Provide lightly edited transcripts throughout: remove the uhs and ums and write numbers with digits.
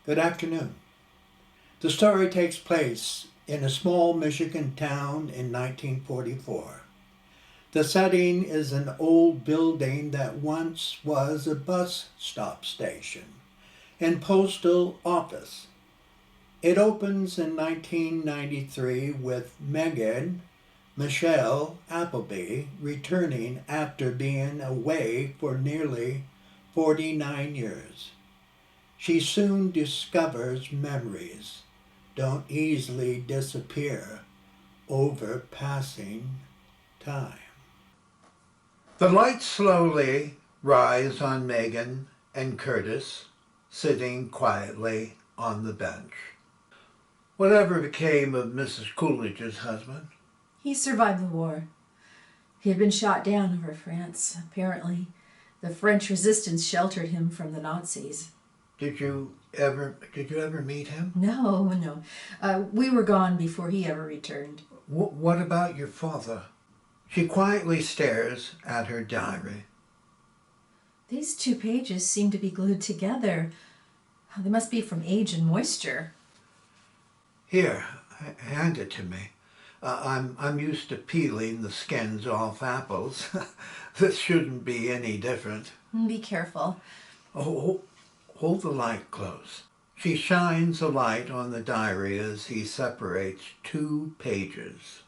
Good afternoon. The story takes place in a small Michigan town in 1944. The setting is an old building that once was a bus stop station and postal office. It opens in 1993 with Meghan Michelle Appleby returning after being away for nearly 49 years. She soon discovers memories don't easily disappear over passing time. The lights slowly rise on Meghan and Curtis, sitting quietly on the bench. Whatever became of Mrs. Coolidge's husband? He survived the war. He had been shot down over France. Apparently, the French resistance sheltered him from the Nazis. Did you ever meet him? No. We were gone before he ever returned. What about your father? She quietly stares at her diary. These 2 pages seem to be glued together. They must be from age and moisture. Here, hand it to me. I'm used to peeling the skins off apples. This shouldn't be any different. Be careful. Oh, hold the light close. She shines a light on the diary as he separates 2 pages.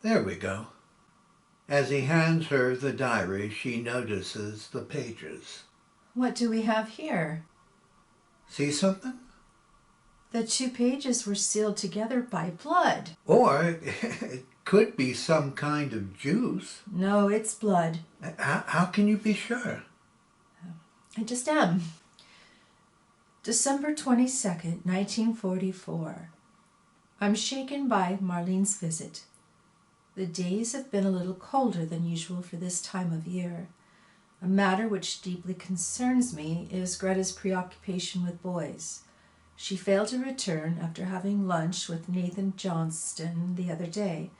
There we go. As he hands her the diary, she notices the pages. What do we have here? See something? The 2 pages were sealed together by blood. Or it could be some kind of juice. No, it's blood. How can you be sure? I just am. December 22nd, 1944. I'm shaken by Marlene's visit. The days have been a little colder than usual for this time of year. A matter which deeply concerns me is Greta's preoccupation with boys. She failed to return after having lunch with Nathan Johnston the other day.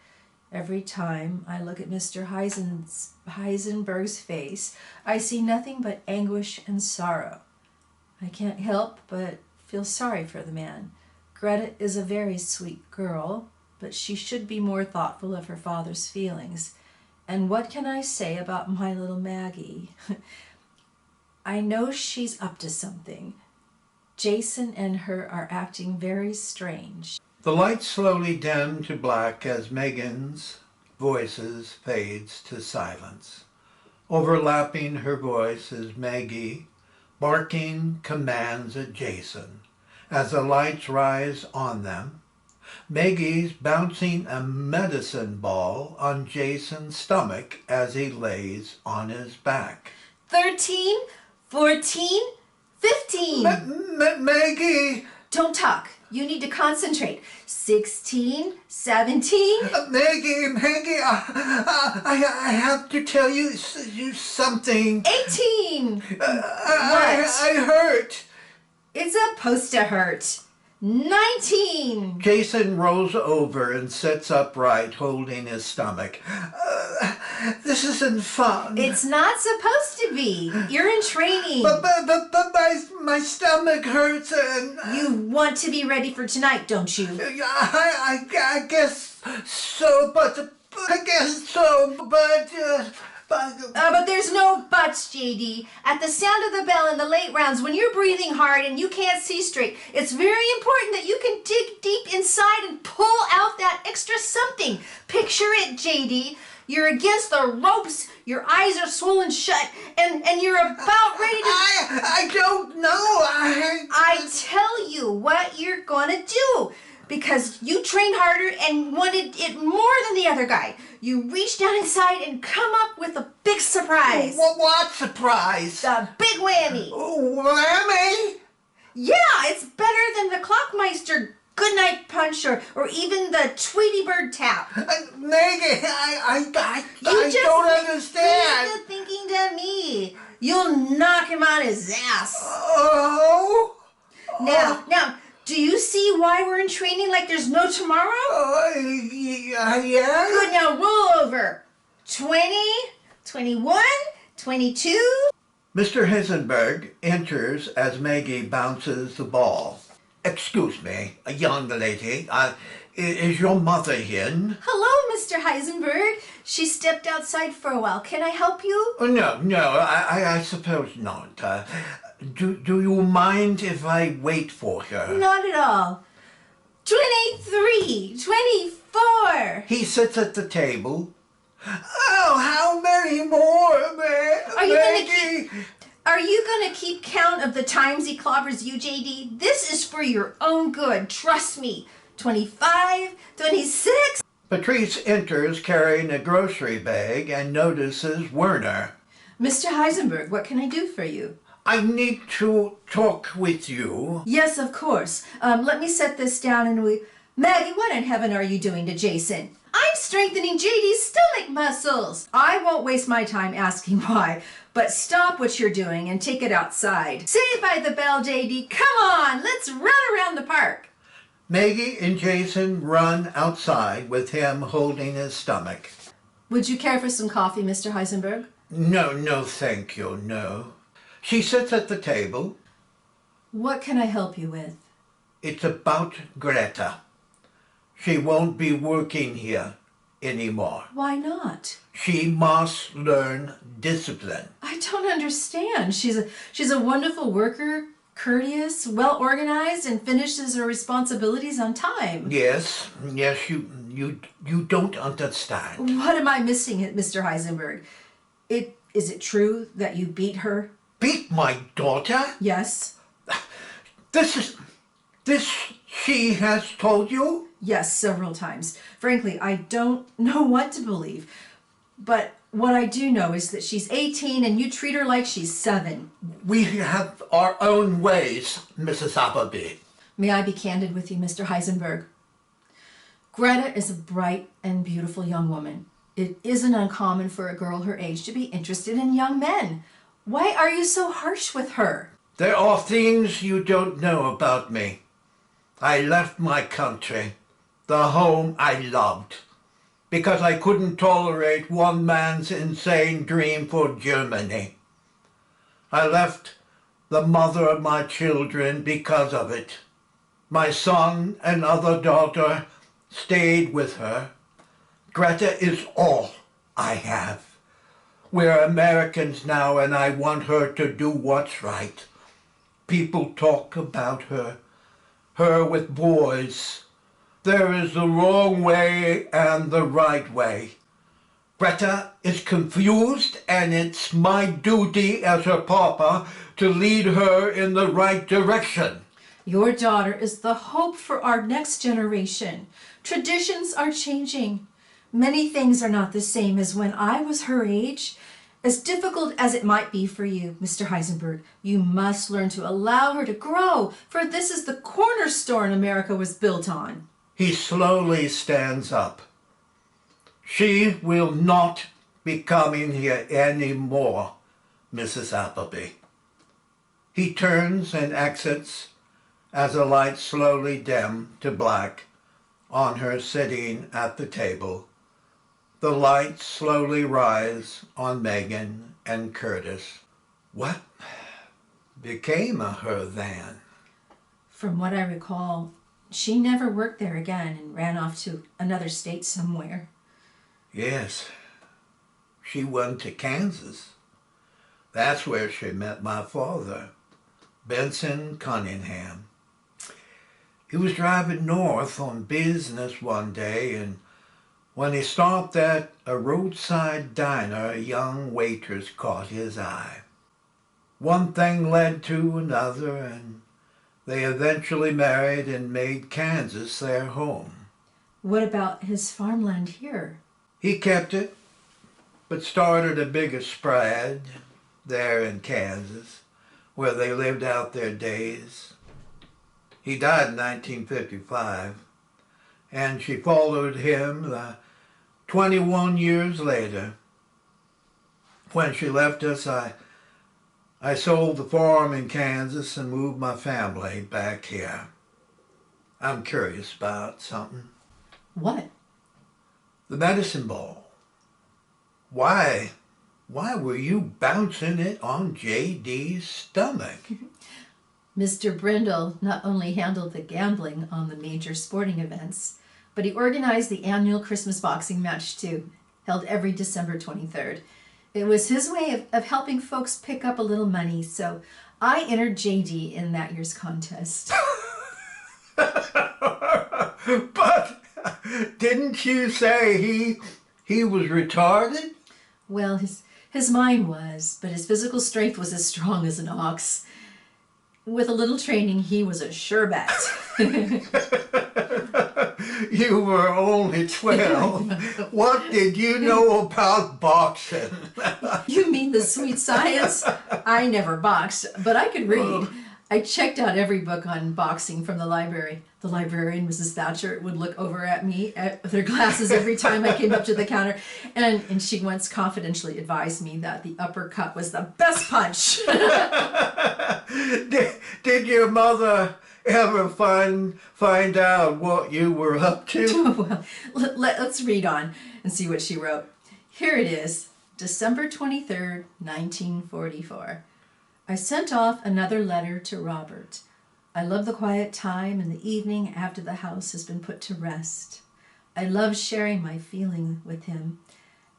Every time I look at Mr. Heisenberg's face, I see nothing but anguish and sorrow. I can't help but feel sorry for the man. Greta is a very sweet girl, but she should be more thoughtful of her father's feelings. And what can I say about my little Maggie? I know she's up to something. Jason and her are acting very strange. The lights slowly dim to black as Meghan's voices fades to silence. Overlapping her voice is Maggie barking commands at Jason. As the lights rise on them, Maggie's bouncing a medicine ball on Jason's stomach as he lays on his back. 13, 14, 15. Maggie! Don't talk. You need to concentrate. 16, 17. Maggie, I have to tell you something. 18. I hurt. It's supposed to hurt. 19. Jason rolls over and sits upright, holding his stomach. This isn't fun. It's not supposed to be. You're in training. But my stomach hurts and... You want to be ready for tonight, don't you? I guess so, but But there's no buts, JD. At the sound of the bell in the late rounds, when you're breathing hard and you can't see straight, it's very important that you can dig deep inside and pull out that extra something. Picture it, JD. You're against the ropes, your eyes are swollen shut, and you're about ready to... I don't know. I tell you what you're gonna do. Because you trained harder and wanted it more than the other guy. You reach down inside and come up with a big surprise. What surprise? The big whammy. Whammy? Yeah, it's better than the Clockmeister goodnight punch or even the Tweety Bird tap. Maggie, I don't understand. You just thinking to me. You'll knock him on his ass. Oh. Now, do you see why we're in training like there's no tomorrow? Yeah. Good, now roll over. 20, 21, 22. Mr. Heisenberg enters as Maggie bounces the ball. Excuse me, young lady, is your mother in? Hello, Mr. Heisenberg. She stepped outside for a while. Can I help you? No, I suppose not. Do you mind if I wait for her? Not at all. 23, 24. He sits at the table. Oh, how many more, Are you gonna keep count of the times he clobbers you, JD? This is for your own good. Trust me. 25, 26. Petrice enters carrying a grocery bag and notices Werner. Mr. Heisenberg, what can I do for you? I need to talk with you. Yes, of course. Let me set this down and Maggie, what in heaven are you doing to Jason? I'm strengthening JD's stomach muscles. I won't waste my time asking why, but stop what you're doing and take it outside. Say by the bell, JD. Come on, let's run around the park. Maggie and Jason run outside with him holding his stomach. Would you care for some coffee, Mr. Heisenberg? No, thank you, no. She sits at the table. What can I help you with? It's about Greta. She won't be working here anymore. Why not? She must learn discipline. I don't understand. She's a wonderful worker, courteous, well organized, and finishes her responsibilities on time. Yes, you don't understand. What am I missing, Mr. Heisenberg? Is it true that you beat her? Beat my daughter? Yes. This she has told you? Yes, several times. Frankly, I don't know what to believe. But what I do know is that she's 18 and you treat her like she's 7. We have our own ways, Mrs. Appleby. May I be candid with you, Mr. Heisenberg? Greta is a bright and beautiful young woman. It isn't uncommon for a girl her age to be interested in young men. Why are you so harsh with her? There are things you don't know about me. I left my country, the home I loved, because I couldn't tolerate one man's insane dream for Germany. I left the mother of my children because of it. My son and other daughter stayed with her. Greta is all I have. We're Americans now, and I want her to do what's right. People talk about her with boys. There is the wrong way and the right way. Greta is confused, and it's my duty as her papa to lead her in the right direction. Your daughter is the hope for our next generation. Traditions are changing. Many things are not the same as when I was her age. As difficult as it might be for you, Mr. Heisenberg, you must learn to allow her to grow, for this is the cornerstone America was built on. He slowly stands up. She will not be coming here anymore, Mrs. Appleby. He turns and exits as the lights slowly dim to black on her sitting at the table. The lights slowly rise on Meghan and Curtis. What became of her then? From what I recall, she never worked there again and ran off to another state somewhere. Yes, she went to Kansas. That's where she met my father, Benson Cunningham. He was driving north on business one day, and when he stopped at a roadside diner, a young waitress caught his eye. One thing led to another, and they eventually married and made Kansas their home. What about his farmland here? He kept it, but started a bigger spread there in Kansas, where they lived out their days. He died in 1955, and she followed him 21 years later. When she left us, I sold the farm in Kansas and moved my family back here. I'm curious about something. What? The medicine ball. Why Why were you bouncing it on J.D.'s stomach? Mr. Brindle not only handled the gambling on the major sporting events, but he organized the annual Christmas boxing match too, held every December 23rd. It was his way of helping folks pick up a little money, so I entered JD in that year's contest. But didn't you say he was retarded? Well, his mind was, but his physical strength was as strong as an ox. With a little training, he was a sure bet. You were only 12. What did you know about boxing? You mean the sweet science? I never boxed, but I could read. I checked out every book on boxing from the library. The librarian, Mrs. Thatcher, would look over at me with her glasses every time I came up to the counter, and she once confidentially advised me that the uppercut was the best punch. Did your mother ever find out what you were up to? Well, let's read on and see what she wrote. Here it is, December 23rd, 1944. I sent off another letter to Robert. I love the quiet time in the evening after the house has been put to rest. I love sharing my feeling with him.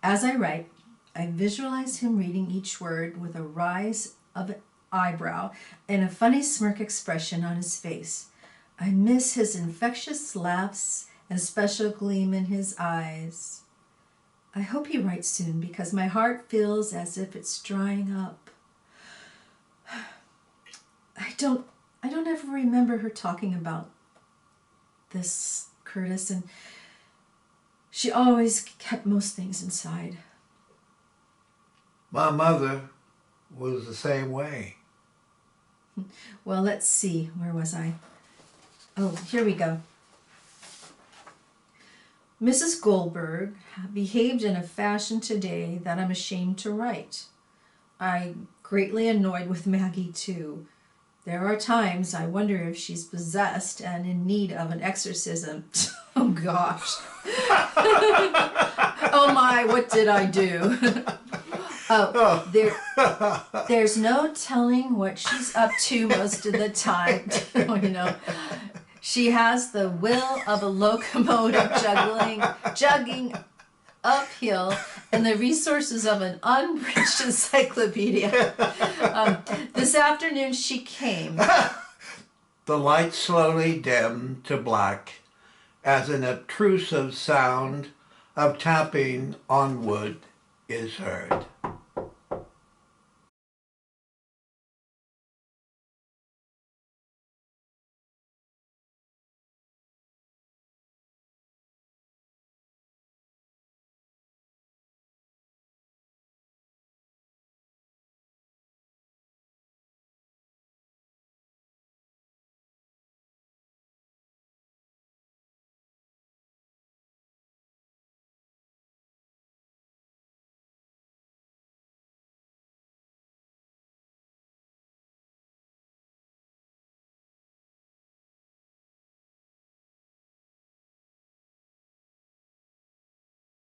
As I write, I visualize him reading each word with a rise of an eyebrow and a funny smirk expression on his face. I miss his infectious laughs and special gleam in his eyes. I hope he writes soon because my heart feels as if it's drying up. I don't ever remember her talking about this, Curtis, and she always kept most things inside. My mother was the same way. Well, let's see. Where was I? Oh, here we go. Mrs. Goldberg behaved in a fashion today that I'm ashamed to write. I'm greatly annoyed with Maggie, too. There are times I wonder if she's possessed and in need of an exorcism. Oh, gosh. Oh, my, what did I do? There's no telling what she's up to most of the time. She has the will of a locomotive jugging uphill and the resources of an unbridged encyclopedia. This afternoon she came. The light slowly dimmed to black as an obtrusive sound of tapping on wood is heard.